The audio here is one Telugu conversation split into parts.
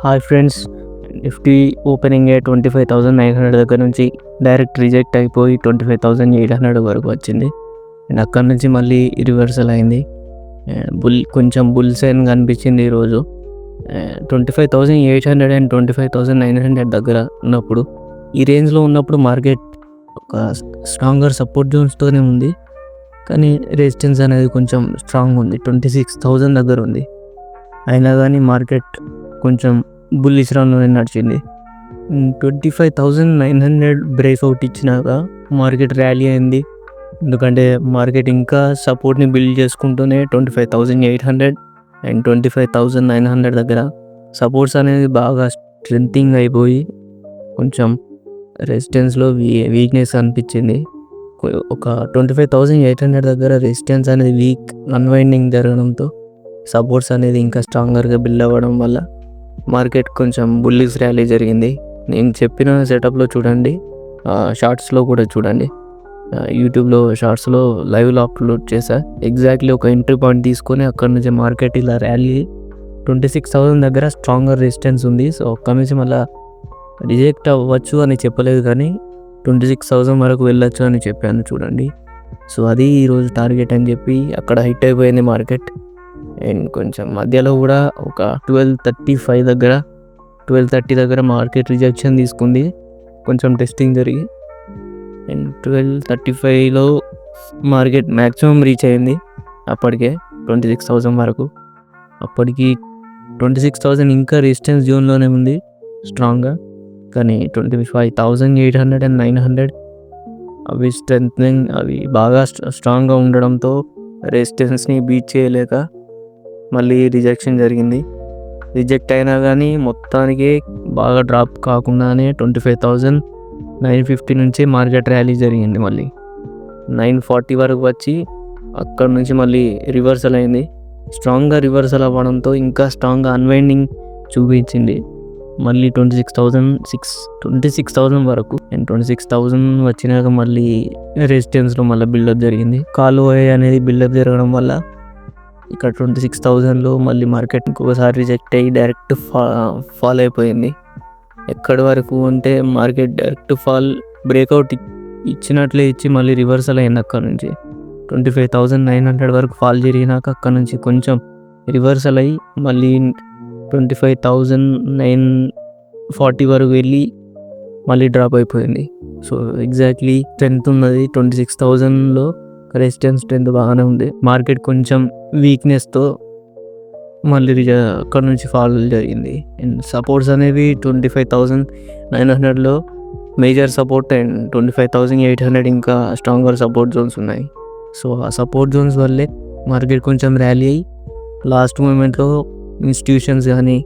హాయ్ ఫ్రెండ్స్, నిఫ్టీ ఓపెనింగ్ 25,900 దగ్గర నుంచి డైరెక్ట్ రిజెక్ట్ అయిపోయి 25,800 వరకు వచ్చింది. అండ్ అక్కడ నుంచి మళ్ళీ రివర్సల్ అయింది. కొంచెం బుల్ సైన్ కనిపించింది ఈరోజు. 25,800 అండ్ 25,900 దగ్గర ఉన్నప్పుడు, ఈ రేంజ్లో ఉన్నప్పుడు మార్కెట్ ఒక స్ట్రాంగర్ సపోర్ట్ జోన్స్తోనే ఉంది. కానీ రెసిస్టెన్స్ అనేది కొంచెం స్ట్రాంగ్ ఉంది, 26,000 దగ్గర ఉంది. అయినా కానీ మార్కెట్ కొంచెం బుల్లిష్ రన్లోనే నడిచింది. 25,900 బ్రేక్అవుట్ ఇచ్చినాక మార్కెట్ ర్యాలీ అయింది. ఎందుకంటే మార్కెట్ ఇంకా సపోర్ట్ని బిల్డ్ చేసుకుంటూనే 25,800 అండ్ 25,900 దగ్గర సపోర్ట్స్ అనేది బాగా స్ట్రెంథింగ్ అయిపోయి కొంచెం రెసిస్టెన్స్లో వీక్నెస్ అనిపించింది. ఒక 25,800 దగ్గర రెసిస్టెన్స్ అనేది వీక్ అన్వైండింగ్ జరగడంతో సపోర్ట్స్ అనేది ఇంకా స్ట్రాంగర్గా బిల్డ్ అవ్వడం వల్ల మార్కెట్ కొంచెం బుల్లిష్ ర్యాలీ జరిగింది. నేను చెప్పిన సెటప్లో చూడండి, షార్ట్స్లో కూడా చూడండి. యూట్యూబ్లో షార్ట్స్లో లైవ్లో అప్లోడ్ చేశా. ఎగ్జాక్ట్లీ ఒక ఎంట్రీ పాయింట్ తీసుకొని అక్కడ నుంచి మార్కెట్ ఇలా ర్యాలీ 26,000 దగ్గర స్ట్రాంగర్ రెసిస్టెన్స్ ఉంది. సో అక్కడ నుంచి మళ్ళీ రిజెక్ట్ అవ్వచ్చు అని చెప్పలేదు, కానీ 26,000 వరకు వెళ్ళొచ్చు అని చెప్పాను చూడండి. సో అది ఈరోజు టార్గెట్ అని చెప్పి అక్కడ హిట్ అయిపోయింది మార్కెట్. అండ్ కొంచెం మధ్యలో కూడా ఒక 12:30 దగ్గర మార్కెట్ రిజెక్షన్ తీసుకుంది. కొంచెం టెస్టింగ్ జరిగి అండ్ 12:35లో మార్కెట్ మ్యాక్సిమం రీచ్ అయింది. అప్పటికే 26,000 వరకు. అప్పటికి 26,000 ఇంకా రెసిస్టెన్స్ జోన్లోనే ఉంది స్ట్రాంగ్గా. కానీ 25,800 అండ్ 900 అవి స్ట్రెంథనింగ్, అవి బాగా స్ట్రాంగ్గా ఉండడంతో రెసిస్టెన్స్ని బీట్ చేయలేక మళ్ళీ రిజెక్షన్ జరిగింది. రిజెక్ట్ అయినా కానీ మొత్తానికి బాగా డ్రాప్ కాకుండానే 25,950 నుంచి మార్కెట్ ర్యాలీ జరిగింది. మళ్ళీ 940 వరకు వచ్చి అక్కడ నుంచి మళ్ళీ రివర్సల్ అయింది. స్ట్రాంగ్గా రివర్సల్ అవ్వడంతో ఇంకా స్ట్రాంగ్గా అన్వైండింగ్ చూపించింది. మళ్ళీ 26,000 వరకు. అండ్ 26,000 వచ్చినాక మళ్ళీ రెసిస్టెన్స్లో మళ్ళీ బిల్డప్ జరిగింది. కాల్ అనేది బిల్డప్ జరగడం వల్ల ఇక్కడ 26,000లో మళ్ళీ మార్కెట్ ఇంకొకసారి రిజెక్ట్ అయ్యి డైరెక్ట్ ఫాల్ అయిపోయింది. ఎక్కడి వరకు అంటే మార్కెట్ డైరెక్ట్ ఫాల్ బ్రేక్అవుట్ ఇచ్చినట్లే ఇచ్చి మళ్ళీ రివర్సల్ అయింది. అక్కడ నుంచి 25,900 వరకు ఫాల్ జరిగినాక అక్కడ నుంచి కొంచెం రివర్సల్ అయ్యి మళ్ళీ 25,940 వరకు వెళ్ళి మళ్ళీ డ్రాప్ అయిపోయింది. సో ఎగ్జాక్ట్లీ స్ట్రెంత్ ఉన్నది 26,000లో. రెసిస్టెన్స్ స్ట్రెంత్ బాగానే ఉంది. మార్కెట్ కొంచెం వీక్నెస్తో మళ్ళీ అక్కడ నుంచి ఫాల్ జరిగింది. అండ్ సపోర్ట్స్ అనేవి 25,900లో మేజర్ సపోర్ట్ అండ్ 25,800 ఇంకా స్ట్రాంగర్ సపోర్ట్ జోన్స్ ఉన్నాయి. సో ఆ సపోర్ట్ జోన్స్ వల్లే మార్కెట్ కొంచెం ర్యాలీ అయ్యి లాస్ట్ మూమెంట్లో ఇన్స్టిట్యూషన్స్ కానీ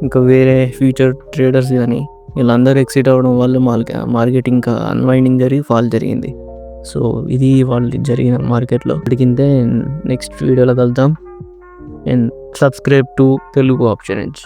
ఇంకా వేరే ఫ్యూచర్ ట్రేడర్స్ కానీ వీళ్ళందరూ ఎక్సిట్ అవ్వడం వల్ల మార్కెట్ ఇంకా అన్వైండింగ్ జరిగి ఫాల్ జరిగింది. సో ఇది వాళ్ళు జరిగిన మార్కెట్లో. అడిగితే నెక్స్ట్ వీడియోలో కలుద్దాం. And subscribe to Telugu options.